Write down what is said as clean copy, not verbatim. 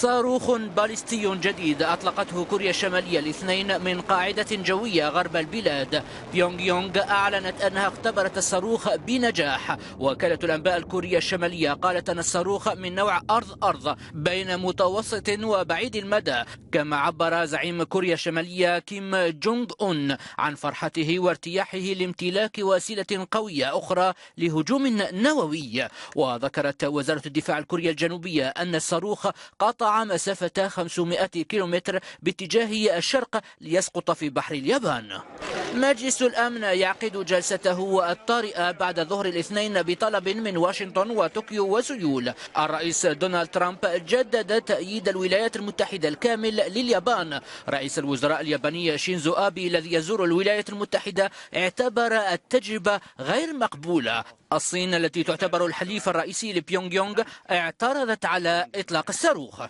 صاروخ باليستي جديد أطلقته كوريا الشمالية الاثنين من قاعدة جوية غرب البلاد. بيونغ يونغ أعلنت أنها اختبرت الصاروخ بنجاح. وكالة الأنباء الكورية الشمالية قالت أن الصاروخ من نوع أرض بين متوسط وبعيد المدى. كما عبر زعيم كوريا الشمالية كيم جونغ أون عن فرحته وارتياحه لامتلاك وسيلة قوية أخرى لهجوم نووي. وذكرت وزارة الدفاع الكورية الجنوبية أن الصاروخ قطع مسافة 500 كيلومتر باتجاه الشرق ليسقط في بحر اليابان. مجلس الأمن يعقد جلسته الطارئة بعد ظهر الاثنين بطلب من واشنطن وطوكيو وسيول. الرئيس دونالد ترامب جدد تأييد الولايات المتحدة الكامل لليابان. رئيس الوزراء الياباني شينزو آبي الذي يزور الولايات المتحدة اعتبر التجربة غير مقبولة. الصين التي تعتبر الحليف الرئيسي لبيونغ يونغ اعترضت على إطلاق الصاروخ.